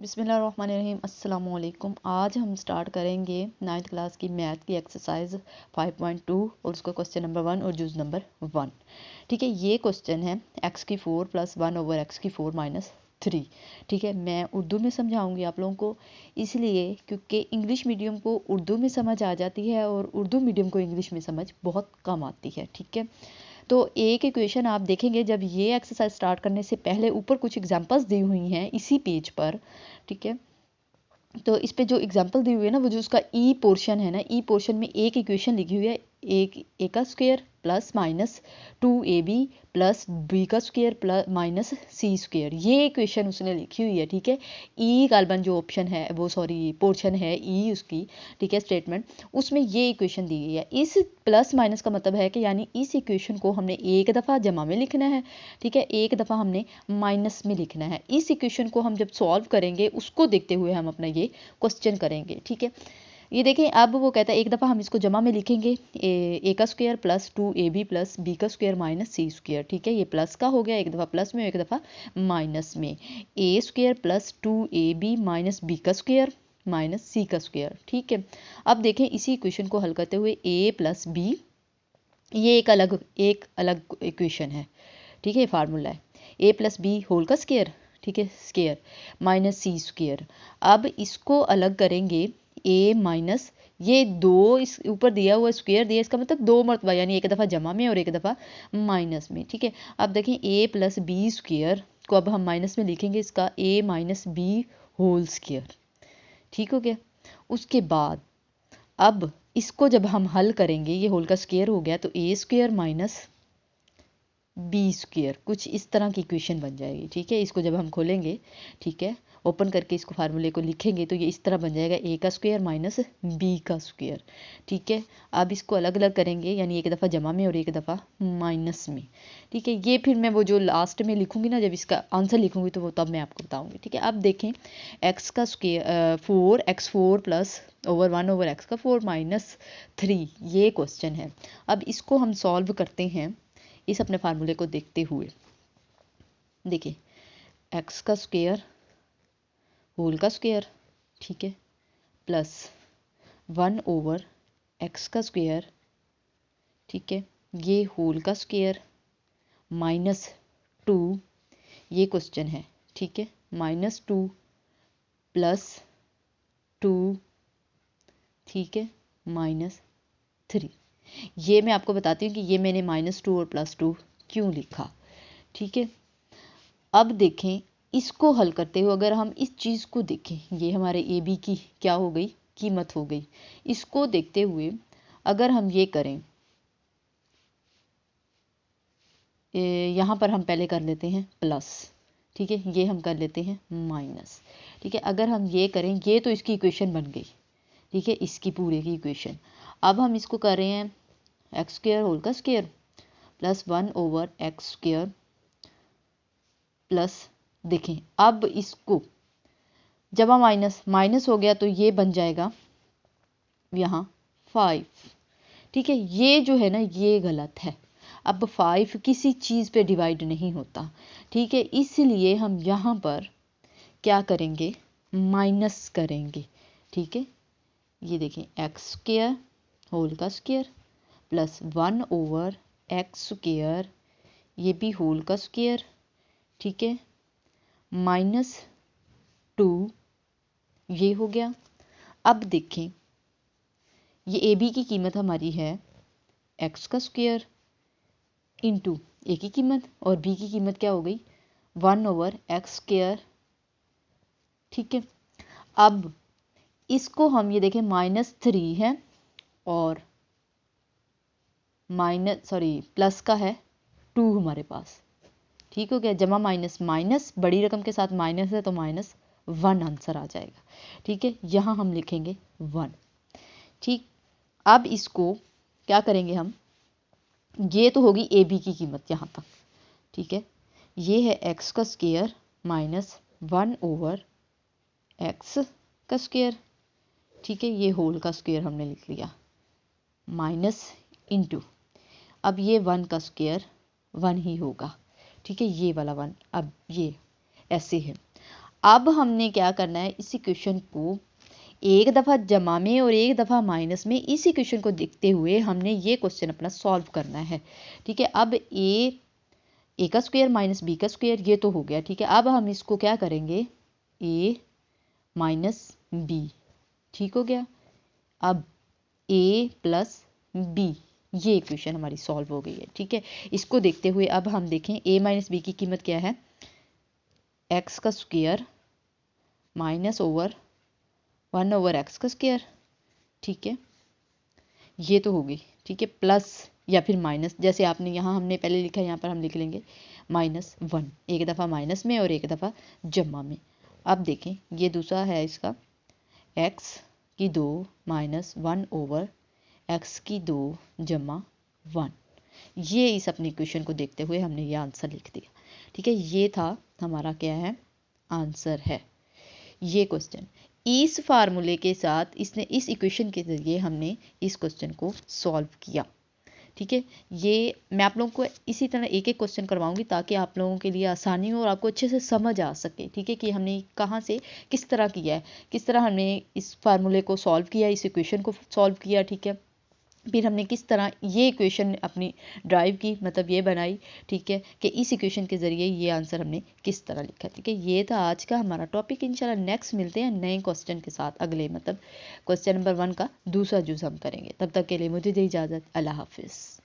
बिस्मिल्लाहिर्रहमानिर्रहीम अस्सलाम वालेकुम। आज हम स्टार्ट करेंगे 9th क्लास की मैथ की एक्सरसाइज 5.2 और उसका क्वेश्चन नंबर 1 और जूज़ नंबर 1। ठीक है, ये क्वेश्चन है x की 4 + 1 / x की 4 - 3। ठीक है, मैं उर्दू में समझाऊंगी आप लोगों को, इसलिए क्योंकि इंग्लिश मीडियम को उर्दू में समझ आ जाती है और उर्दू मीडियम को इंग्लिश में समझ बहुत कम आती है। ठीक है, तो एक इक्वेशन आप देखेंगे जब ये एक्सरसाइज स्टार्ट करने से पहले ऊपर कुछ एग्जांपल्स दी हुई हैं इसी पेज पर। ठीक है, तो इस पे जो एग्जांपल दी हुई है ना, वो जो उसका ई पोर्शन है ना, ई पोर्शन में एक इक्वेशन लिखी हुई है, एक ए का square plus -2ab plus B का स्क्वायर प्लस -c स्क्वायर, ये इक्वेशन उसने लिखी हुई है। ठीक है, ई गालबन जो ऑप्शन है वो सॉरी पोर्शन है ई उसकी, ठीक है, स्टेटमेंट, उसमें ये इक्वेशन दी गई है। इस प्लस माइनस का मतलब है कि यानी इस इक्वेशन को हमने एक दफ़ा जमा में लिखना है, ठीक है, एक दफ़ा हमने माइनस में लिखना है। इस इक्वेशन को हम जब सॉल्व करेंगे उसको देखते हुए हम अपना ये क्वेश्चन करेंगे। ठीक है, ये देखें, अब वो कहता है एक दफ़ा हम इसको जमा में लिखेंगे, ए का square plus 2ab plus B का स्क्वायर माइनस सी स्क्वायर। ठीक है, ये प्लस का हो गया, एक दफ़ा प्लस में एक दफ़ा माइनस में, A square plus 2ab minus B का स्क्वायर माइनस सी का स्क्वायर। ठीक है, अब देखें इसी इक्वेशन को हल करते हुए ए प्लस बी, ये एक अलग इक्वेशन है। ठीक है, फार्मूला है ए प्लस बी होल का स्क्वायर, ठीक है, स्क्वायर माइनस सी स्क्वायर। अब इसको अलग करेंगे, ए माइनस ये दो इस ऊपर दिया हुआ स्क्वायर दिया, इसका मतलब दो मरतबा, यानी एक दफ़ा जमा में और एक दफ़ा माइनस में। ठीक है, अब देखें ए प्लस बी स्क्वायर को अब हम माइनस में लिखेंगे, इसका ए माइनस बी होल स्क्वायर। ठीक हो गया, उसके बाद अब इसको जब हम हल करेंगे, ये होल का स्क्वायर हो गया, तो ए स्क्वायर माइनस बी स्क्वायर, कुछ इस तरह की इक्वेशन बन जाएगी। ठीक है, इसको जब हम खोलेंगे, ठीक है, ओपन करके इसको फार्मूले को लिखेंगे तो ये इस तरह बन जाएगा, ए का स्क्वायर माइनस बी का स्क्वायर। ठीक है, अब इसको अलग अलग करेंगे, यानी एक दफ़ा जमा में और एक दफ़ा माइनस में। ठीक है, ये फिर मैं वो जो लास्ट में लिखूंगी ना, जब इसका आंसर लिखूंगी तो वो तब मैं आपको बताऊंगी। ठीक है, अब देखें एक्स का square 4x4 plus over 1/x का 4 - 3, ये क्वेश्चन है। अब इसको हम सॉल्व करते हैं इस अपने फार्मूले को देखते हुए। देखिए, एक्स का स्क्वायर होल का स्क्वायर, ठीक है, प्लस 1/x का स्क्वायर, ठीक है, ये होल का स्क्वायर -2, ये क्वेश्चन है। ठीक है, -2 प्लस 2, ठीक है, -3। ये मैं आपको बताती हूँ कि ये मैंने -2 और +2 क्यों लिखा। ठीक है, अब देखें इसको हल करते हुए, अगर हम इस चीज़ को देखें, ये हमारे ए बी की क्या हो गई, कीमत हो गई। इसको देखते हुए अगर हम ये करें, यहाँ पर हम पहले कर लेते हैं प्लस, ठीक है, ये हम कर लेते हैं माइनस। ठीक है, अगर हम ये करें, ये तो इसकी इक्वेशन बन गई, ठीक है, इसकी पूरे की इक्वेशन। अब हम इसको कर रहे हैं एक्स स्क्वायर होल का square plus 1/x square plus, देखें अब इसको जब माइनस माइनस हो गया तो ये बन जाएगा यहाँ 5। ठीक है, ये जो है ना ये गलत है। अब 5 किसी चीज़ पे डिवाइड नहीं होता। ठीक है, इसलिए हम यहाँ पर क्या करेंगे, माइनस करेंगे। ठीक है, ये देखें एक्स स्क्वायर होल का स्क्वायर प्लस 1/x स्क्वायर, ये भी होल का स्क्वायर, ठीक है, -2, ये हो गया। अब देखें ये ए बी की कीमत हमारी है एक्स का स्क्वायर इंटू ए की कीमत, और बी की कीमत क्या हो गई 1/x स्क्वायर। ठीक है, अब इसको हम ये देखें -3 है और प्लस का है 2 हमारे पास। ठीक हो गया, जमा माइनस माइनस, बड़ी रकम के साथ माइनस है तो -1 आंसर आ जाएगा। ठीक है, यहाँ हम लिखेंगे 1। ठीक, अब इसको क्या करेंगे हम, ये तो होगी ए बी की कीमत यहाँ तक। ठीक है, ये है एक्स का स्क्वायर माइनस 1/x का स्क्वायर, ठीक है, ये होल का स्क्वायर हमने लिख लिया माइनस इंटू, अब ये 1 का स्क्वायर 1 ही होगा। ठीक है, ये वाला 1, अब ये ऐसे है। अब हमने क्या करना है, इस इक्वेशन को एक दफ़ा जमा में और एक दफ़ा माइनस में, इस इक्वेशन को देखते हुए हमने ये क्वेश्चन अपना सॉल्व करना है। ठीक है, अब ए का स्क्वायर माइनस बी का स्क्वायर ये तो हो गया। ठीक है, अब हम इसको क्या करेंगे, ए माइनस बी, ठीक हो गया। अब ए प्लस बी, ये इक्वेशन हमारी सॉल्व हो गई है। ठीक है, इसको देखते हुए अब हम देखें ए माइनस बी की कीमत क्या है, एक्स का square minus over 1 over x का स्क्वायर। ठीक है, ये तो होगी। ठीक है, प्लस या फिर माइनस, जैसे आपने यहाँ हमने पहले लिखा है यहाँ पर हम लिख लेंगे -1, एक दफ़ा माइनस में और एक दफ़ा जमा में। अब देखें ये दूसरा है इसका x की 2 माइनस 1 ओवर x की 2 जमा 1। ये इस अपनी इक्वेशन को देखते हुए हमने ये आंसर लिख दिया। ठीक है, ये था हमारा क्या है, आंसर है ये क्वेश्चन। इस फार्मूले के साथ इसने इस इक्वेशन के जरिए हमने इस क्वेश्चन को सॉल्व किया। ठीक है, ये मैं आप लोगों को इसी तरह एक एक क्वेश्चन करवाऊंगी ताकि आप लोगों के लिए आसानी हो और आपको अच्छे से समझ आ सके। ठीक है, कि हमने कहाँ से किस तरह किया है, किस तरह हमने इस फार्मूले को सॉल्व किया, इस इक्वेशन को सॉल्व किया। ठीक है, फिर हमने किस तरह ये इक्वेशन अपनी ड्राइव की, मतलब ये बनाई। ठीक है, कि इस इक्वेशन के ज़रिए ये आंसर हमने किस तरह लिखा। ठीक है, ये था आज का हमारा टॉपिक। इंशाल्लाह नेक्स्ट मिलते हैं नए क्वेश्चन के साथ, अगले मतलब क्वेश्चन नंबर 1 का दूसरा जूस हम करेंगे। तब तक के लिए मुझे दे इजाज़त, अल्लाह हाफिज़।